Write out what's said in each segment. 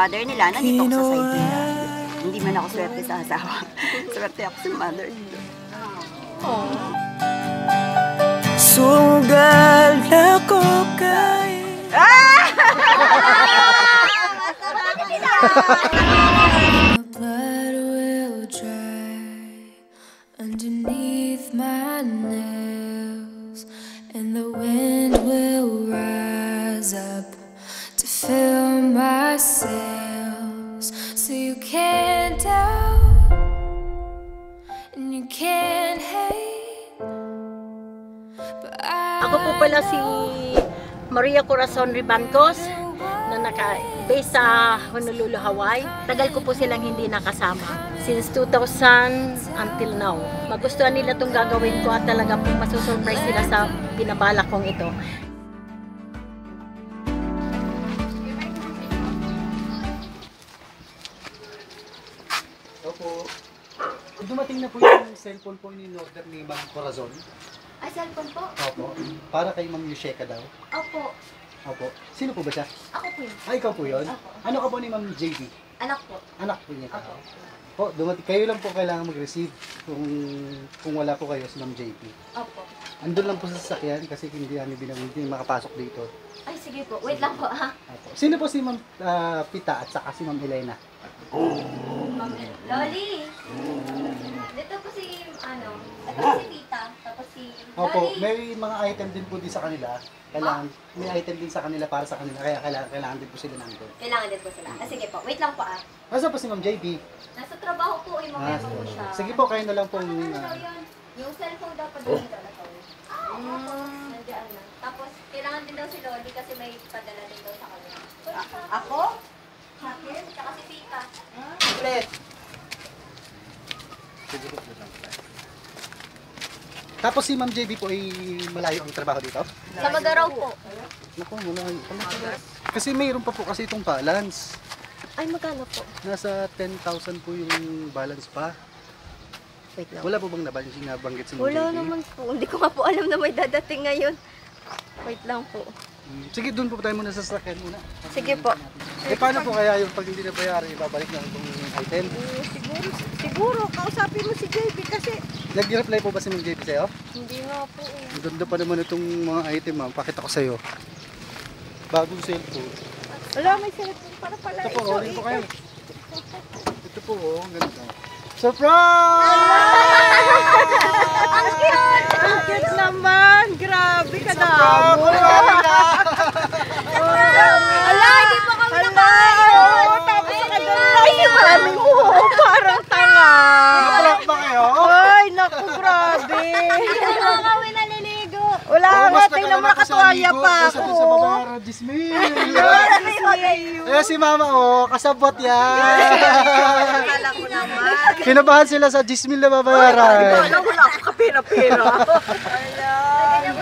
mother nila, nandito ako sa side nila. Hindi man ako swerte sa asawa. Swerte ako sa mother nila. Sugal ako kay blood will dry underneath my nails, and the wind will rise up to fill my sails. So you can't doubt and you can't hate, but Ako po pala si Maria Corazon Ribancos na naka-base sa Honolulu, Hawaii. Tagal ko po silang hindi nakasama. Since 2000 until now. Magustuhan nila itong gagawin ko at talaga pong masusurprise sila sa binabalak kong ito. Opo. Dumating na po yung cellphone po in-order ni Ma'am Corazon. Ay, cellphone po? Opo. Para kay Ma'am Yusheka daw. Opo. Opo. Sino po ba siya? Ako po yun. Ay, ikaw po yun? Opo. Ano ka po ni Ma'am JB? Anak po. Anak po niya. Opo. Po, dumating. Kayo lang po kailangan mag-receive kung wala po kayo si Ma'am JB. Opo. Andun lang po sa sasakyan kasi hindi hindi makapasok dito. Ay, sige po. Wait lang po, ha? Opo. Sino po si Ma'am Pita at saka si Ma'am Elena? Ma'am Loli! Dito po si, ito po si Tita, tapos si Opo, Loli. may mga item din po din sa kanila. Kailangan, may item din sa kanila para sa kanila. Kaya kailangan din po sila nandun. Kailangan din po sila. Ah, sige po. Wait lang po, ah. Nasaan po si Ma'am JB? Nasa trabaho po, mamaya pa po siya. Sige po, kayo na lang pong... Ano daw yun? Yung cellphone dapat dito na to. Tapos, nandiyan na. Tapos, kailangan din daw si Loli kasi may padala din daw sa kanya. Ako? Sa akin, tsaka si Tita. Tapos si Ma'am JB po ay malayo ang trabaho dito? Sa Magaraw po. Naku, malayo. Kasi mayroon pa po kasi itong balance. Ay, magkano po? Nasa 10,000 po yung balance pa. Wait lang. Wala po bang nabanggit si Ma'am Wala JB? naman po. Hindi ko nga po alam na may dadating ngayon. Wait lang po. Sige, doon po tayo muna sa sasakyan muna. Sige po. Eh, paano po kaya yung pag hindi na bayari, ibabalik na itong item? Siguro, kausapin mo si JB kasi Nag-reply po ba si Ma'am JB sa'yo? Hindi nga po eh. Ang ganda pa naman itong mga item, ma'am. Pakita ko sa'yo. Bagong cellphone. wala may cellphone para pala Ito po, rolling po kayo. Ito po, oh, ang ganda. Surprise! Ang cute! Ang cute naman! Grabe ka na! Ala, hindi pa kami nakain! Tapos nakadalay yung mami mo! Parang tanga! Napalak ba kayo? Ay, naku, grabe! Hindi pa kami naliligo! Wala Oh, nga, mas tingnan mo nakalala ko sa nakatuwalya ligo. pa Sa ako! dun sa babayaran, Dismil! Ay, Ayan si mama, oh, kasabot yan! akala ko naman! Kinabahan sila sa Dismil na babayaran. Alam ko na ako kapira-pira!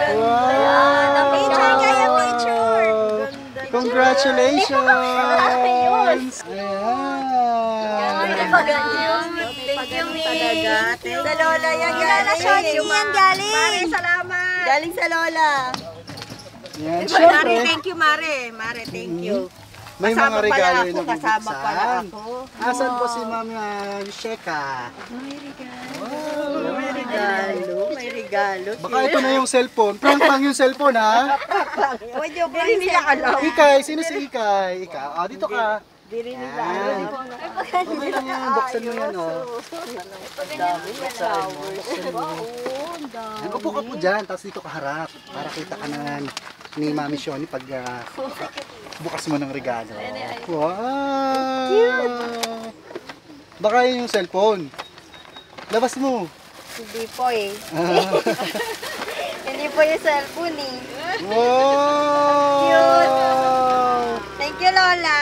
Wow! Picture kayo, picture! Congratulations! Ayan! Thank you, Talaga, Sa Lola yan, galing. Yan, galing. Mare, salamat! Galing sa Lola! Yan, Mare, syempre, thank you, Mare! Mare, thank you! may Kasama mga pala regalo ako, yung kasama pala nabubuksan. ako. Asan po si Ma'am Yusheka? May regalo, may regalo. Baka ito na yung cellphone. Prank lang yung cellphone, ha? Uy, joke lang yung cellphone. Ikay, sino si Ikay? Ikaw, dito ka. Diri nila. Yan. Okay lang yan, buksan mo yan, oh. Dami, buksan mo. Buksan mo. Yan, upo ka po dyan, tapos dito ka harap. Para kita ka na ni Mami Shoni pag bukas mo ng regalo. Wow! Baka yun yung cellphone. Labas mo. Hindi po eh. Ah. Hindi po yung cellphone eh. Wow! Thank you, Lola.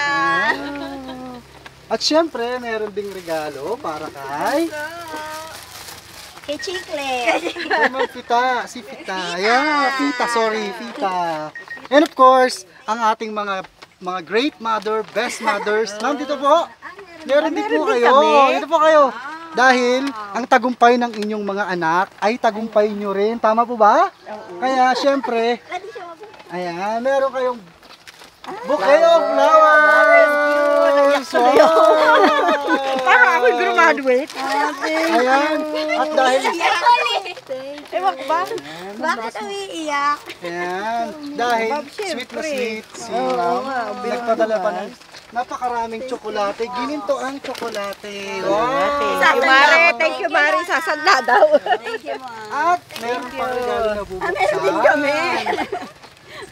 At syempre, meron ding regalo para kay Kay Chicle. Ma'am Pita, si Pita. Ayan, Pita, sorry, Pita. And of course, ang ating mga great mother, best mothers. Ma'am, dito po. Meron din po kayo. Dito po kayo. Dahil ang tagumpay ng inyong mga anak ay tagumpay nyo rin. Tama po ba? Kaya syempre, ayan, meron kayong Bouquet of flowers! Parang ako graduate. Ayan. At dahil... Ewan ko ba? Bakit umiiyak? Ayan. Dahil sweet na sweet si Ma'am. Nagpadala pa ng napakaraming tsokolate. Gininto ang tsokolate. Wow! Thank you, Mare. Sasanda daw. Thank you, Ma'am. At meron pang regalo na bubuksan. Meron din kami.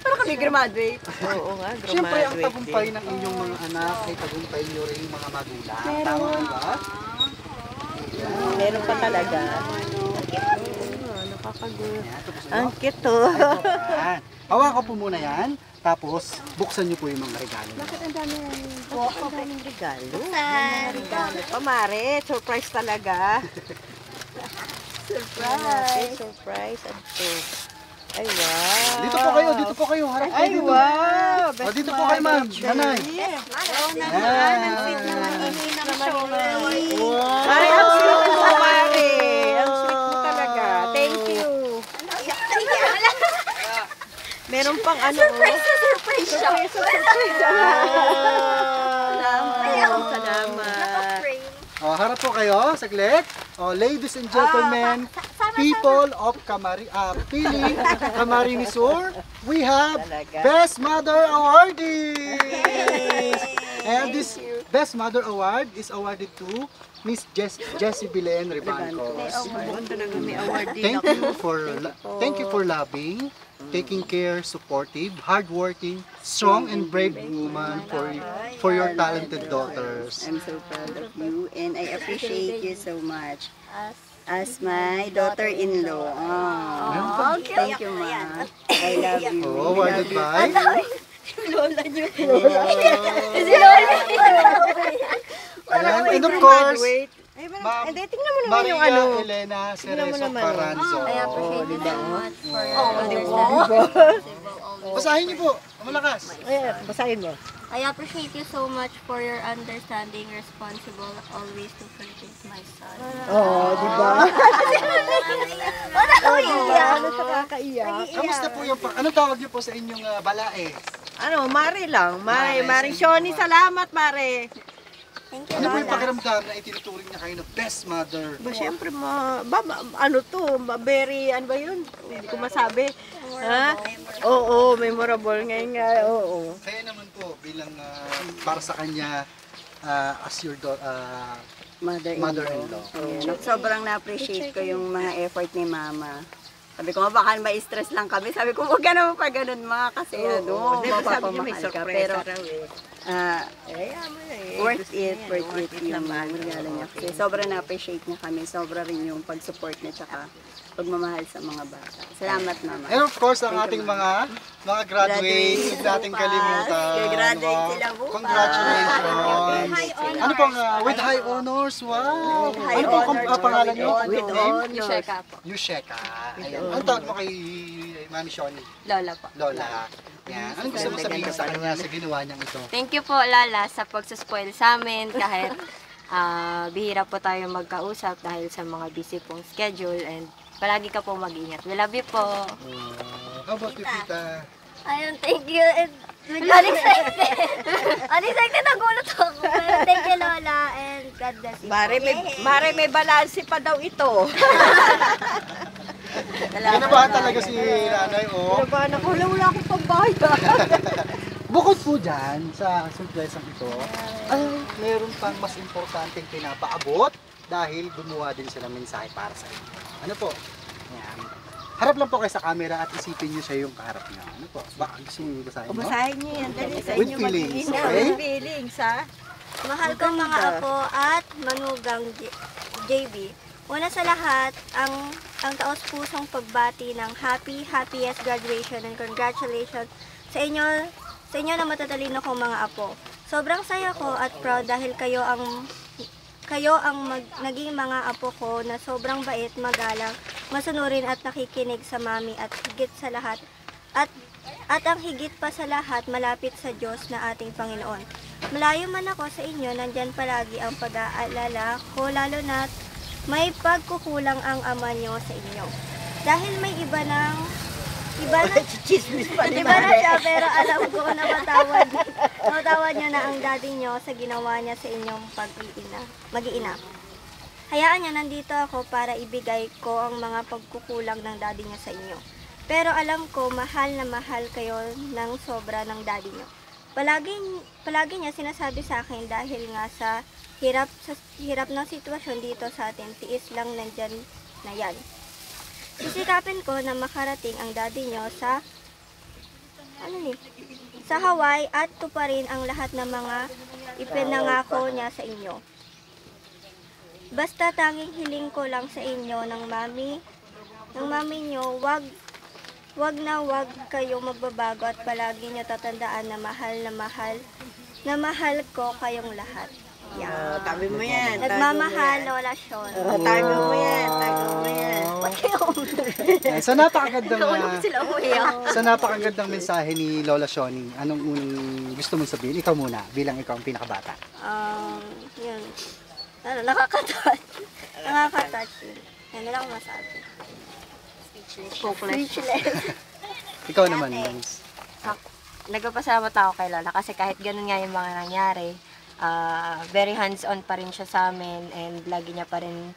Parang kami graduate. Oo nga, Siyempre, ang tagumpay ng inyong mga anak ay tagumpay niyo rin mga magulang. Tama ba? Meron pa talaga. Nakakagulat. Ang cute oh. Ayan. Hawakan ko po muna yan. Tapos, buksan niyo po yung mga regalo. Bakit ang daming regalo? Regalo pa, Mare. Surprise talaga. Surprise. Surprise. Ito. Ay, wow. Dito po kayo, dito po kayo. Harap kayo Ay, dito. wow. O, dito po kayo, ma'am. Nanay. Ayan. Wow. Ay, ang sweet mo, Mare. Ang sweet mo talaga. Thank you. Meron pang ano. Surprise siya. Salamat. O, harap po kayo, saglit. O, ladies and gentlemen, people of Pili, Camarines Sur, we have Best Mother Awardees! And this Best Mother Award is awarded to Miss Jessie Belen Ribancos. Thank you for loving, taking care, supportive, hardworking, strong and brave woman for your talented daughters. I'm so proud of you and I appreciate you so much. As my daughter-in-law. Oh, thank you, Ma. I love you. Oh, awarded by Lola niyo. Ayan, and of course, Ay, Ma'am hindi, tingnan mo naman yung Maria ano. Elena Cerezo Paranzo. I appreciate you so much for your understanding. Basahin niyo po, malakas. Ay, basahin mo. I appreciate you so much for your understanding, responsible, always to purchase my son. Oo, di ba? Ano sa kakaiyak? Kamusta po yung ano tawag niyo po sa inyong balae? Ano, Mare lang. Mare Shoni, salamat, Mare. Thank you, Ano po yung Lola. pakiramdam na itinuturing niya kayo na best mother? Ba, syempre, ano to, very, ano ba yun? Hindi ko masabi. Ha? Oo, memorable ngayon nga, oo. Kaya naman po, bilang para sa kanya, as your mother-in-law. Ayan, sobrang na-appreciate ko yung mga effort ni Mama. Sabi ko, baka ma-stress lang kami. Sabi ko, huwag ka naman pa ganun, mga kasi mapapamahal ka. Pero, worth it yung regalo niya. Kasi sobrang na-appreciate niya kami. Sobra rin yung pag-support niya, tsaka pagmamahal sa mga bata. Salamat, Mama. And of course, ang ating mga graduates, huwag nating kalimutan. Graduate Wow. sila bukas. Congratulations. Ano pong, with high honors, wow. Ano pong pangalan niyo? With Name? Yusheka po. Yusheka. Ayan. Ano tawag mo kay Mami Shoni? Lola po. Lola. Yan. Anong gusto mo sabihin sa kanya sa ginawa niyang ito? Thank you po, Lala, sa pagsuspoil sa amin kahit bihira po tayo magkausap dahil sa mga busy pong schedule and palagi ka po mag-ingat. We love you po. How about you, Tita? Ayun, thank you. Unexpected. Unexpected, nagulat ako. Pero thank you, Lola, and God bless you. Mare, may balanse pa daw ito. Kinabahan talaga si nanay, oh. Kinabahan ako, wala akong pambayad. Bukod po dyan sa surprise ito, meron pang mas importanteng pinapaabot dahil gumawa din sila mensahe para sa inyo. Ano po? Ayan. Harap lang po kayo sa camera at isipin niyo siya yung kaharap niyo. Ano po? Baka gusto niyo basahin mo? Basahin niyo yan, dali sa With inyo feelings, mag-iina. okay? With feelings, ha? Mahal kong mga apo at manugang JB. Una sa lahat, ang taos-pusong pagbati ng happiest graduation and congratulations sa inyo na matatalino kong mga apo. Sobrang saya ko at proud dahil kayo ang naging mga apo ko na sobrang bait, magalang, masunurin at nakikinig sa mami at higit sa lahat at ang higit pa sa lahat malapit sa Diyos na ating Panginoon. Malayo man ako sa inyo, nandyan palagi ang pag-aalala ko, lalo na may pagkukulang ang ama nyo sa inyo. Dahil may iba ng Iba na, iba na siya, pero alam ko na matawad niyo na ang daddy niyo sa ginawa niya sa inyong mag-iina. Hayaan niyo, nandito ako para ibigay ko ang mga pagkukulang ng daddy niyo sa inyo. Pero alam ko, mahal na mahal kayo ng sobra ng daddy niyo. Palagi niya sinasabi sa akin dahil nga sa hirap ng sitwasyon dito sa atin, tiis lang nandyan na yan. Sisikapin ko na makarating ang daddy nyo sa Hawaii at tuparin ang lahat ng mga ipinangako niya sa inyo. Basta tanging hiling ko lang sa inyo ng mami nyo, wag kayo magbabago at palagi nyo tatandaan na mahal ko kayong lahat. Yeah. Tabi mo yan. Nagmamahal, Lola Sean. Tabi mo yan. Sa napakagandang mensahe ni Lola Shoni, anong unang gusto mong sabihin? Ikaw muna, bilang ikaw ang pinakabata. Yun. Nakaka-touch. Nakaka-touch. Yan lang masabi. Speechless. Ikaw naman, Mons. Nagpapasalamat ako kay Lola kasi kahit ganun nga yung mga nangyari, very hands-on pa rin siya sa amin and lagi niya pa rin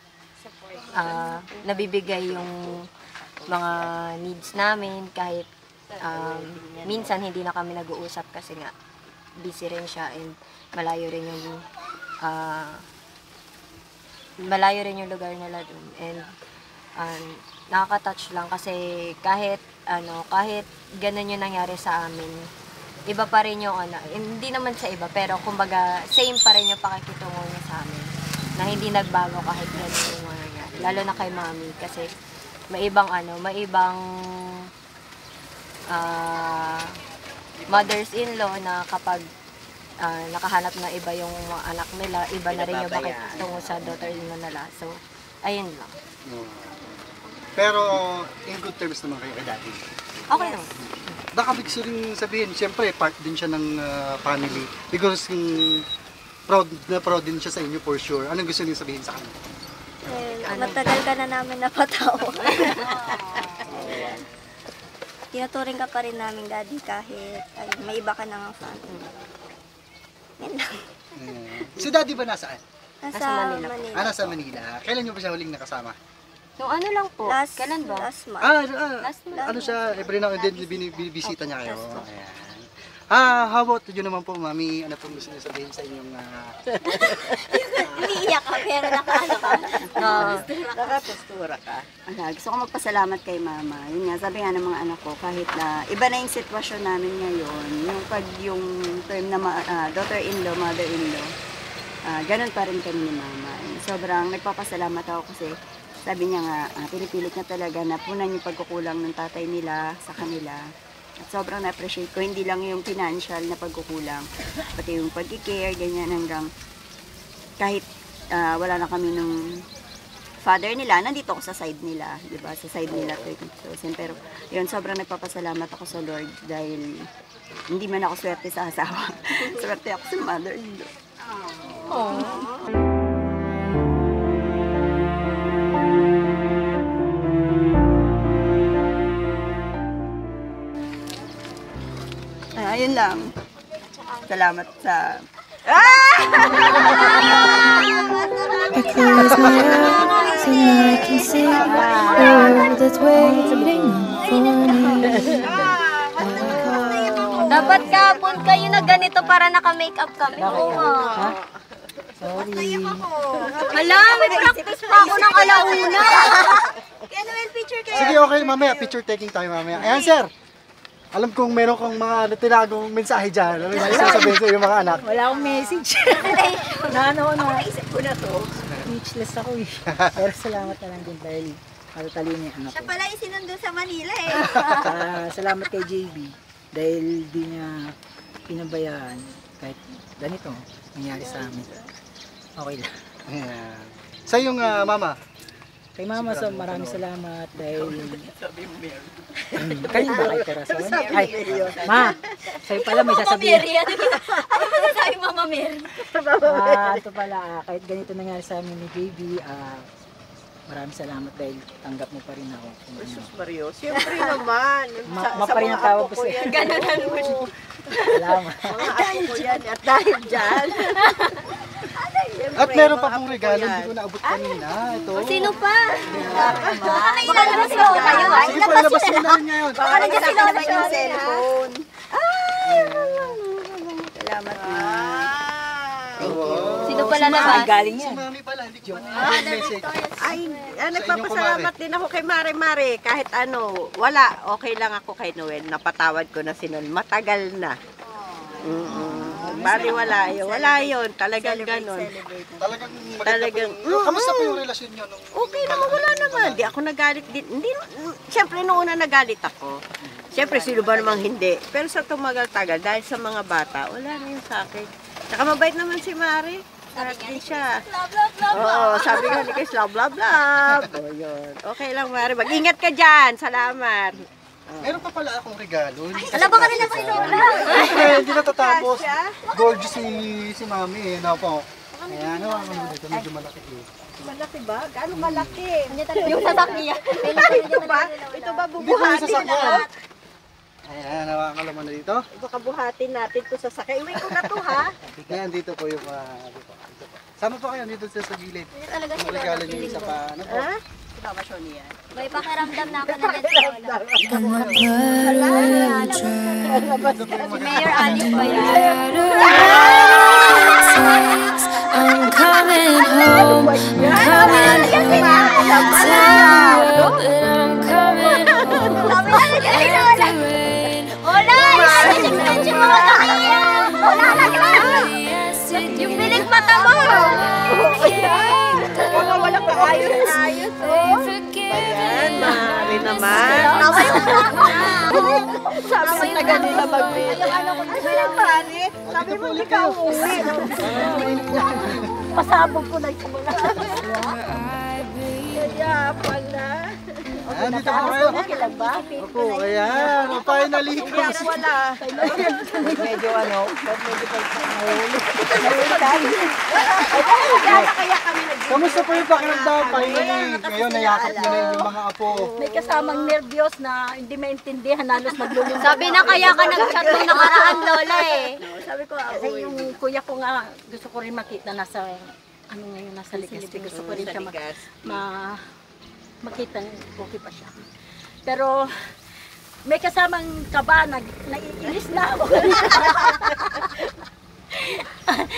nabibigay yung mga needs namin kahit minsan hindi na kami nag-uusap kasi nga busy rin siya and malayo rin yung lugar nila dun and nakaka-touch lang kasi kahit ganun yung nangyari sa amin, iba pa rin yung hindi naman sa iba, pero kumbaga same pa rin yung pakikitungo niya sa amin na hindi nagbago kahit gano'n yung mga nangyari. Lalo na kay mami kasi may ibang mothers-in-law na kapag nakahanap na iba yung mga anak nila, iba na rin yung pakikitungo sa daughter-in-law nila. So, ayun lang. Pero in good terms naman kayo kay daddy. Okay naman. Baka gusto rin sabihin, siyempre part din siya ng family. Because proud din siya sa inyo for sure. Anong gusto niyo sabihin sa kanya? Matagal ka na namin napatawa. Tinuturing ka pa rin namin daddy kahit may iba ka na nga family. Yan lang. Si daddy ba nasaan? Nasa Manila. Nasa Manila. Kailan niyo ba siya huling nakasama? Nung lang po, kailan ba? Last month. Last month. Ano siya, every now and then binibisita niya kayo. Ayan. How about you naman po, mami? Ano pong gusto niyo sabihin sa inyong... Umiiyak ka, pero Nakapostura ka. Gusto ko magpasalamat kay mama. Yun nga, sabi nga ng mga anak ko, kahit na iba na yung sitwasyon namin ngayon, yung term na daughter-in-law, mother-in-law, ganun pa rin kami ni mama. Sobrang nagpapasalamat ako kasi sabi niya nga, pinipilit niya talaga na punan yung pagkukulang ng tatay nila sa kanila. At sobrang na-appreciate ko, hindi lang yung financial na pagkukulang, pati yung pag-care, ganyan hanggang kahit wala na kami nung father nila, nandito ako sa side nila, di ba? Sa side nila, 30,000. Pero yun, sobrang nagpapasalamat ako sa Lord dahil hindi man ako swerte sa asawa. Swerte ako sa mother-in-law. Ayun lang. Salamat sa... I close my eyes and I can see the world that's waiting for me. Dapat kahapon kayo na ganito para naka-makeup kami. Oo nga. Sorry. Hala, may practice pa ako ng alauna. Kaya naman picture kayo. Sige, okay, mamaya. Picture taking tayo mamaya. Ayan, sir. Alam kong meron kang mga tinagong mensahe dyan. Ano yung sasabihin sa iyong mga anak? Wala akong message. Naisip ko na to. Speechless ako eh. Pero salamat na lang din dahil matatalino yung anak Siya ko. pala isinundo sa Manila eh. Salamat kay JB dahil di niya pinabayaan kahit ganito nangyari sa amin. Okay lang. Ayan. Sa iyong mama? Kay mama, so maraming salamat dahil... Kanina ba kay Corazon? Ay, ma, sa'yo pala may sasabihin. Ano ba sasabi Mama Mary? Ito pala, kahit ganito nangyari sa amin ni JB, Maraming salamat dahil tanggap mo pa rin ako. Jesus Mario, siyempre naman. Ma pa rin ang tawag ko apo sa'yo. yan. Ganun mo. Salamat. Mga apo ko yan. At dahil dyan. At meron pa pong regalo, hindi ko naabot kanina. Ito. Sino pa? Baka may ilalabas mo kayo. Sige po, ilabas mo na rin ngayon. Baka nandiyan sila naman yung cellphone. Salamat na. Sino pala naman? Galing Si yan. Mami pala, hindi ko pa na-message. Ay, nagpapasalamat din ako kay Mare. Kahit ano, wala. Okay lang ako kay Noel. Napatawad ko na si Noel. Matagal na. Bali wala yun. Wala yun. Talagang ganun. Talagang maganda Talagang, po. Kamusta po yung relasyon nyo? Okay naman, wala naman. Di ako nagalit din. Hindi, siyempre noong una nagalit ako. Siyempre, sino ba namang hindi. Pero sa tumagal-tagal, dahil sa mga bata, wala na yun sa akin. Saka mabait naman si Mare. Sabi siya. Oo, sabi nga ni Chris, love, love, love. O, yun. Okay lang, Mare. Mag-ingat ka dyan. Salamat. Meron pa pala akong regalo. Alam ba ka rin na si Lola? Hindi natatapos. Gorgeous si Mami. Ano po? Ayan, hawakan mo dito. Medyo malaki eh. Malaki ba? Gaano malaki? Yung sasakyan. Ito ba? Ito ba Hindi po yung bubuhatin sasakyan. na? Ayan, hawakan mo na dito. Baka buhatin natin to sa sakay. Iwi ko na to, ha? Ayan, dito po yung... dito po. Sama po kayo dito sa gilid. Talaga si Ang Lola. regalo niyo isa pa. Ano po? Ha? May pakiramdam na ako na dyan si Lola. And my blood will dry. Mayor Alice ba yan? I'm coming home. I'm coming home. Tell the world that I'm coming home. Sabi na dyan si Lola. Wala! Yung mga kaya! Wala na yan! Yung bilig mata mo! Baka wala pa ayos-ayos, oh. Ayan, Mare naman. Sabi na ganila mag-video. Ano ko na siya, Mare? Sabi mo, hindi ka uuwi. Pasabog ko na yung mga. Kaya pala. Ayan, dito po kayo. Okay lang ba? Opo, ayan. Finally, Kaya wala. Medyo ano, medyo Kaya kami kamusta po yung pakiramdam? Finally, ngayon nayakap nyo na yung mga apo. may kasamang nervyos na hindi maintindihan, halos maglulunod. Sabi na kaya ka nag-chat nung nakaraan, Lola eh. Sabi ko, kasi yung kuya ko nga, gusto ko rin makita nasa, ano ngayon, nasa Legazpi. Gusto ko rin siya makita, okay pa siya. Pero, may kasamang kaba, naiinis na ako.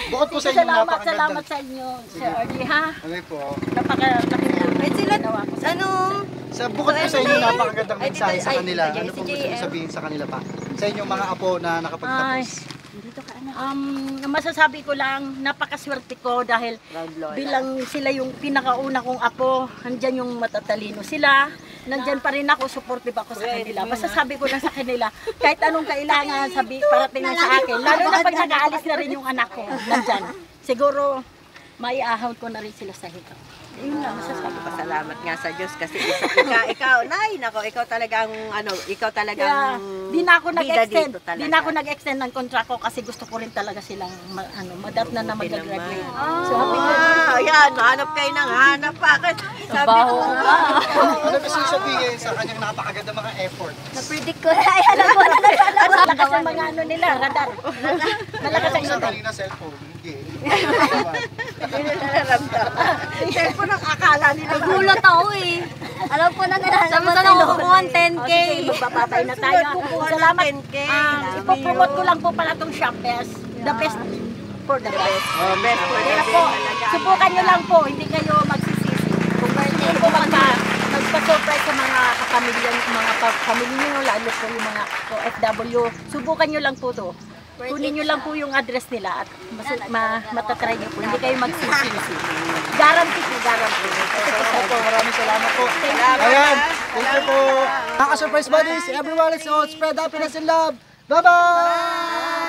Bukod po sa inyo Salamat napakaganda. sa inyo, Sir Ardy, ha? Okay po. Napakalaking ginawa ko sa Ano? Bukod po sa inyo napakagandang mensahe sa kanila. Ano po gusto nyo sabihin sa kanila pa? Sa inyong mga apo na nakapagtapos. Masasabi ko lang, napakaswerte ko dahil bilang sila yung pinakauna kong apo, nandyan yung matatalino sila, nandyan pa rin ako, supportive ako sa kanila. Masasabi ko lang sa kanila, kahit anong kailangan parating na sa akin, lalo na pag nag-aalis na rin yung anak ko, nandyan. Siguro, maiahon ko na rin sila sa hito. Yun lang, masasabi ko. Pasalamat nga sa Diyos kasi ikaw, ikaw talagang Kaya, di na ako bida nag-extend. dito talaga. Di na ako nag-extend ng contract ko kasi gusto ko rin talaga silang madatna na mag-graduate. So, happy Ayan, hanap kayo ng hanap. Bakit? Sabi ko nga. Ano gusto nyo sabihin sa kanyang napakaganda mga effort? Na-predict ko na. Ay, alam ko na nagkalawa. malakas ang mga ano nila, radar. Malakas ang Sa radar. kanina cellphone, hindi. Hindi nila nararamdaman. Cellphone ang akala nila. Nagulat ako eh. Alam ko na nalalaman. Sabi ko na kukuha ng 10K. Sige, magpapatay na tayo. Salamat. Ipopromote ko lang po pala itong shop best. The best for the best. Best for the Kaya best po, talaga. subukan nyo lang po, hindi kayo magsisisi. Kung hindi po magpa-surprise sa mga kapamilya, mga pamilya nyo, lalo po yung mga OFW, subukan nyo lang po to. Kunin nyo lang po yung address nila at matatry nyo po. Hindi kayo magsisisi. Guarantee po, guarantee. Maraming salamat po. Ayan, thank you po. Mga surprise buddies, everyone, let's all spread happiness and love. Bye-bye!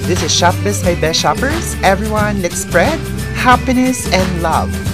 This is ShopBiz, my best shoppers. Everyone, let's spread happiness and love.